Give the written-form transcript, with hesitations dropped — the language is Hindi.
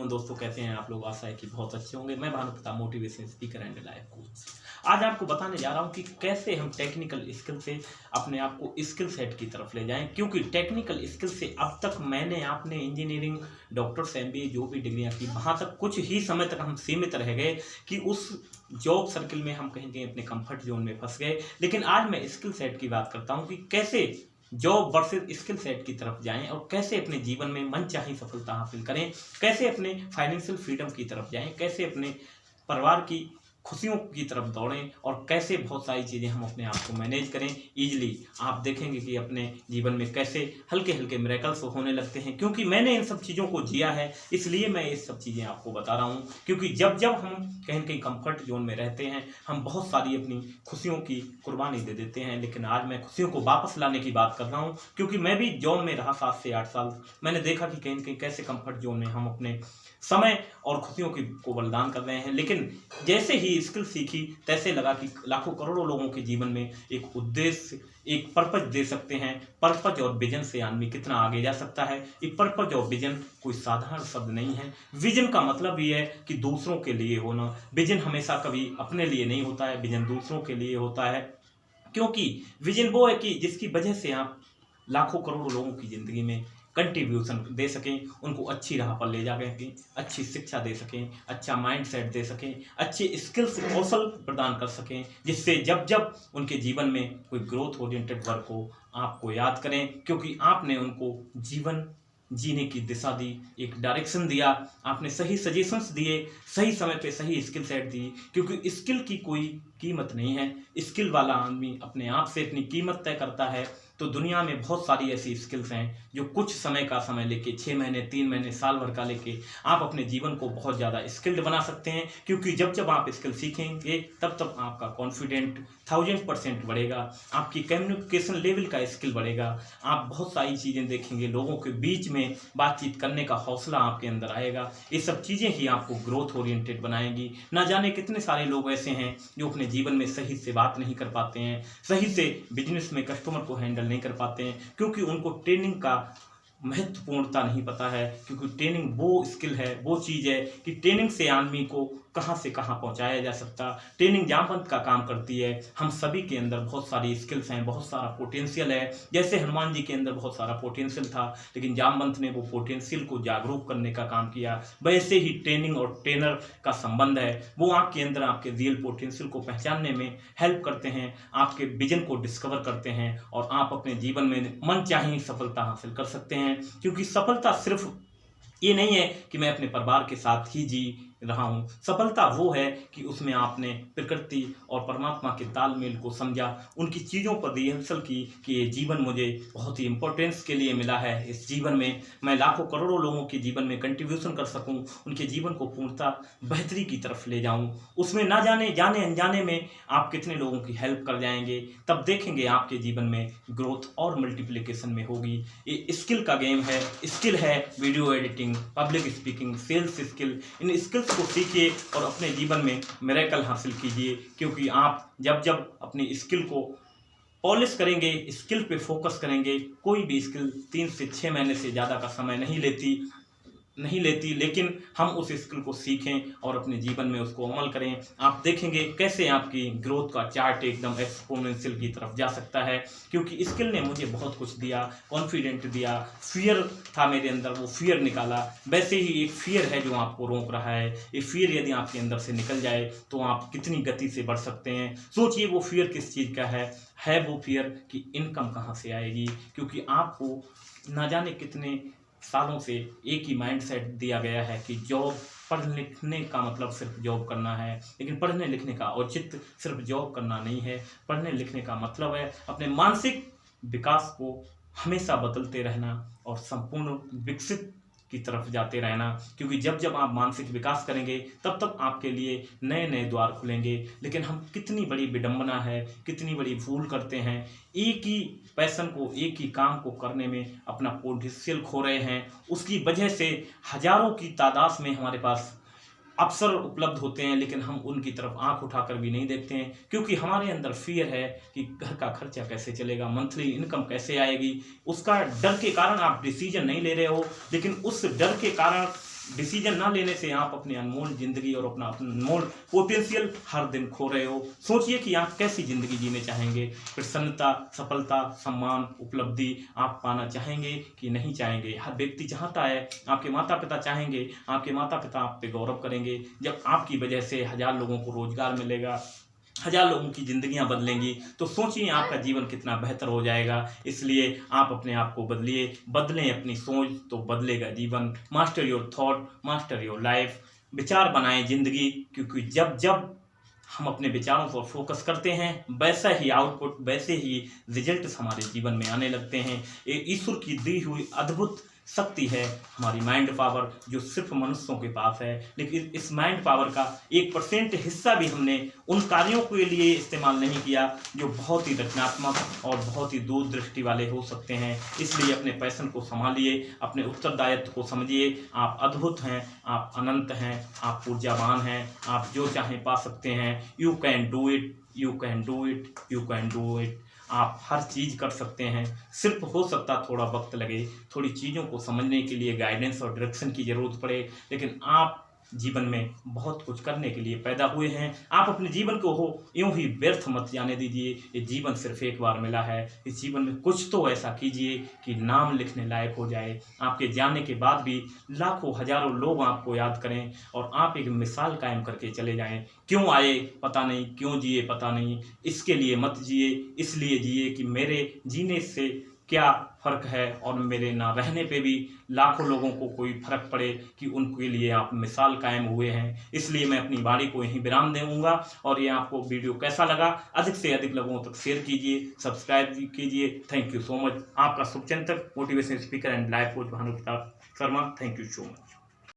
एवरीवन दोस्तों, कैसे हैं आप लोग। आशा है कि बहुत अच्छे होंगे। मैं Bhanu Pratap, motivation speaker and life coach. आज आपको बताने जा रहा हूं कि कैसे हम टेक्निकल स्किल से अपने आप को स्किल सेट की तरफ ले जाएं, क्योंकि टेक्निकल स्किल से अब तक मैंने आपने इंजीनियरिंग, डॉक्टर्स, एमबीए जो भी डिग्रियां की, वहां तक कुछ ही समय तक हम सीमित रह गए कि उस जॉब सर्किल में हम कहीं कहीं अपने कंफर्ट जोन में फंस गए। लेकिन आज मैं स्किल सेट की बात करता हूं कि कैसे जॉब वर्सेस स्किल सेट की तरफ जाएं और कैसे अपने जीवन में मनचाही सफलता हासिल करें, कैसे अपने फाइनेंशियल फ्रीडम की तरफ जाएं, कैसे अपने परिवार की खुशियों की तरफ दौड़ें और कैसे बहुत सारी चीज़ें हम अपने आप को मैनेज करें ईजिली। आप देखेंगे कि अपने जीवन में कैसे हल्के हल्के मिरेकल्स होने लगते हैं, क्योंकि मैंने इन सब चीज़ों को जिया है, इसलिए मैं ये सब चीज़ें आपको बता रहा हूँ। क्योंकि जब जब हम कहीं कहीं कंफर्ट जोन में रहते हैं, हम बहुत सारी अपनी खुशियों की कुर्बानी दे देते हैं। लेकिन आज मैं खुशियों को वापस लाने की बात कर रहा हूँ, क्योंकि मैं भी जॉब में रहा 7 से 8 साल। मैंने देखा कि कहीं कहीं कैसे कंफर्ट जोन में हम अपने समय और खुशियों को बलिदान कर रहे हैं। लेकिन जैसे ही स्किल सीखी, तैसे लगा कि लाखों करोड़ों लोगों के जीवन में एक उद्देश्य, एक पर्पज दे सकते हैं। पर्पज और विजन से आदमी कितना आगे जा सकता है। ये पर्पज और विजन कोई साधारण शब्द नहीं है। विजन का मतलब ये है कि दूसरों के लिए होना। विजन हमेशा कभी अपने लिए नहीं होता है, विजन दूसरों के लिए होता है। क्योंकि विजन वो है कि जिसकी वजह से आप लाखों करोड़ों लोगों की ज़िंदगी में कंट्रीब्यूशन दे सकें, उनको अच्छी राह पर ले जा सकें, अच्छी शिक्षा दे सकें, अच्छा माइंड सेट दे सकें, अच्छे स्किल्स कौशल प्रदान कर सकें, जिससे जब जब उनके जीवन में कोई ग्रोथ ओरिएंटेड वर्क हो, आपको याद करें, क्योंकि आपने उनको जीवन जीने की दिशा दी, एक डायरेक्शन दिया, आपने सही सजेशंस दिए, सही समय पे सही स्किल सेट दी। क्योंकि स्किल की कोई कीमत नहीं है। स्किल वाला आदमी अपने आप से अपनी कीमत तय करता है। तो दुनिया में बहुत सारी ऐसी स्किल्स हैं जो कुछ समय का समय लेके, 6 महीने, 3 महीने, साल भर का लेके आप अपने जीवन को बहुत ज़्यादा स्किल्ड बना सकते हैं। क्योंकि जब जब आप स्किल सीखेंगे, तब तब आपका कॉन्फिडेंट 1000% बढ़ेगा, आपकी कम्युनिकेशन लेवल का स्किल बढ़ेगा, आप बहुत सारी चीज़ें देखेंगे, लोगों के बीच में बातचीत करने का हौसला आपके अंदर आएगा। ये सब चीज़ें ही आपको ग्रोथ ओरिएंटेड बनाएंगी। ना जाने कितने सारे लोग ऐसे हैं जो अपने जीवन में सही से बात नहीं कर पाते हैं, सही से बिजनेस में कस्टमर को हैंडल नहीं कर पाते हैं, क्योंकि उनको ट्रेनिंग का महत्वपूर्णता नहीं पता है। क्योंकि ट्रेनिंग वो स्किल है, वो चीज़ है कि ट्रेनिंग से आदमी को कहाँ से कहाँ पहुँचाया जा सकता। ट्रेनिंग जामवंत का काम करती है। हम सभी के अंदर बहुत सारी स्किल्स हैं, बहुत सारा पोटेंशियल है। जैसे हनुमान जी के अंदर बहुत सारा पोटेंशियल था, लेकिन जामवंत ने वो पोटेंशियल को जागरूक करने का काम किया। वैसे ही ट्रेनिंग और ट्रेनर का संबंध है। वो आपके अंदर आपके रियल पोटेंशियल को पहचानने में हेल्प करते हैं, आपके विजन को डिस्कवर करते हैं और आप अपने जीवन में मनचाही सफलता हासिल कर सकते हैं। क्योंकि सफलता सिर्फ ये नहीं है कि मैं अपने परिवार के साथ ही जी रहा हूँ। सफलता वो है कि उसमें आपने प्रकृति और परमात्मा के तालमेल को समझा, उनकी चीज़ों पर रिहर्सल की कि ये जीवन मुझे बहुत ही इम्पोर्टेंस के लिए मिला है। इस जीवन में मैं लाखों करोड़ों लोगों के जीवन में कंट्रीब्यूशन कर सकूं, उनके जीवन को पूर्णतः बेहतरी की तरफ ले जाऊं। उसमें ना जाने अनजाने में आप कितने लोगों की हेल्प कर जाएंगे, तब देखेंगे आपके जीवन में ग्रोथ और मल्टीप्लिकेशन में होगी। ये स्किल का गेम है। स्किल है video editing, public speaking, sales skill. इन स्किल्स को सीखिए और अपने जीवन में मिरेकल हासिल कीजिए। क्योंकि आप जब जब अपनी स्किल को पॉलिश करेंगे, स्किल पे फोकस करेंगे, कोई भी स्किल 3 से 6 महीने से ज़्यादा का समय नहीं लेती, लेकिन हम उस स्किल को सीखें और अपने जीवन में उसको अमल करें। आप देखेंगे कैसे आपकी ग्रोथ का चार्ट एकदम एक्सपोनेंशियल की तरफ जा सकता है। क्योंकि स्किल ने मुझे बहुत कुछ दिया, कॉन्फिडेंट दिया, फियर था मेरे अंदर, वो फियर निकाला। वैसे ही एक फियर है जो आपको रोक रहा है। ये फियर यदि आपके अंदर से निकल जाए तो आप कितनी गति से बढ़ सकते हैं। सोचिए वो फियर किस चीज़ का है वो फियर कि इनकम कहाँ से आएगी। क्योंकि आपको ना जाने कितने सालों से एक ही माइंडसेट दिया गया है कि जॉब, पढ़ लिखने का मतलब सिर्फ जॉब करना है। लेकिन पढ़ने लिखने का औचित्य सिर्फ जॉब करना नहीं है। पढ़ने लिखने का मतलब है अपने मानसिक विकास को हमेशा बदलते रहना और संपूर्ण विकसित की तरफ जाते रहना। क्योंकि जब जब आप मानसिक विकास करेंगे, तब तब आपके लिए नए नए द्वार खुलेंगे। लेकिन हम कितनी बड़ी विडंबना है, कितनी बड़ी भूल करते हैं। एक ही पैशन को, एक ही काम को करने में अपना पोटेंशियल खो रहे हैं। उसकी वजह से हजारों की तादाद में हमारे पास अवसर उपलब्ध होते हैं, लेकिन हम उनकी तरफ आंख उठाकर भी नहीं देखते हैं। क्योंकि हमारे अंदर फियर है कि घर का खर्चा कैसे चलेगा, मंथली इनकम कैसे आएगी। उसका डर के कारण आप डिसीजन नहीं ले रहे हो। लेकिन उस डर के कारण डिसीजन ना लेने से आप अपनी अनमोल ज़िंदगी और अपना अनमोल पोटेंशियल हर दिन खो रहे हो। सोचिए कि आप कैसी ज़िंदगी जीने चाहेंगे। प्रसन्नता, सफलता, सम्मान, उपलब्धि आप पाना चाहेंगे कि नहीं चाहेंगे। हर व्यक्ति चाहता है, आपके माता पिता चाहेंगे, आपके माता पिता आप पे गौरव करेंगे जब आपकी वजह से 1000 लोगों को रोजगार मिलेगा, 1000 लोगों की ज़िंदगियां बदलेंगी। तो सोचिए आपका जीवन कितना बेहतर हो जाएगा। इसलिए आप अपने आप को बदलिए, बदलें अपनी सोच तो बदलेगा जीवन। Master your thought, master your life. विचार बनाएं ज़िंदगी, क्योंकि जब जब हम अपने विचारों पर फोकस करते हैं वैसा ही आउटपुट, वैसे ही रिजल्ट्स हमारे जीवन में आने लगते हैं। ये ईश्वर की दी हुई अद्भुत शक्ति है हमारी माइंड पावर, जो सिर्फ मनुष्यों के पास है। लेकिन इस माइंड पावर का 1% हिस्सा भी हमने उन कार्यों के लिए इस्तेमाल नहीं किया जो बहुत ही रचनात्मक और बहुत ही दूरदृष्टि वाले हो सकते हैं। इसलिए अपने पैशन को संभालिए, अपने उत्तरदायित्व को समझिए। आप अद्भुत हैं, आप अनंत हैं, आप ऊर्जावान हैं, आप जो चाहें पा सकते हैं। You can do it, you can do it, you can do it. आप हर चीज़ कर सकते हैं। सिर्फ हो सकता थोड़ा वक्त लगे, थोड़ी चीज़ों को समझने के लिए गाइडेंस और डायरेक्शन की ज़रूरत पड़े, लेकिन आप जीवन में बहुत कुछ करने के लिए पैदा हुए हैं। आप अपने जीवन को यूं ही व्यर्थ मत जाने दीजिए। ये जीवन सिर्फ एक बार मिला है। इस जीवन में कुछ तो ऐसा कीजिए कि नाम लिखने लायक हो जाए। आपके जाने के बाद भी लाखों हजारों लोग आपको याद करें और आप एक मिसाल कायम करके चले जाएं। क्यों आए पता नहीं, क्यों जिए पता नहीं, इसके लिए मत जिए, इसलिए जिए कि मेरे जीने से क्या फ़र्क है और मेरे ना रहने पे भी लाखों लोगों को कोई फ़र्क पड़े कि उनके लिए आप मिसाल कायम हुए हैं। इसलिए मैं अपनी वाणी को यहीं विराम दूंगा। और ये आपको वीडियो कैसा लगा अधिक से अधिक लोगों तक शेयर कीजिए, सब्सक्राइब कीजिए। Thank you so much. आपका शुभचिंतक, motivation speaker and life coach Bhanu Pratap Sharma. Thank you so much.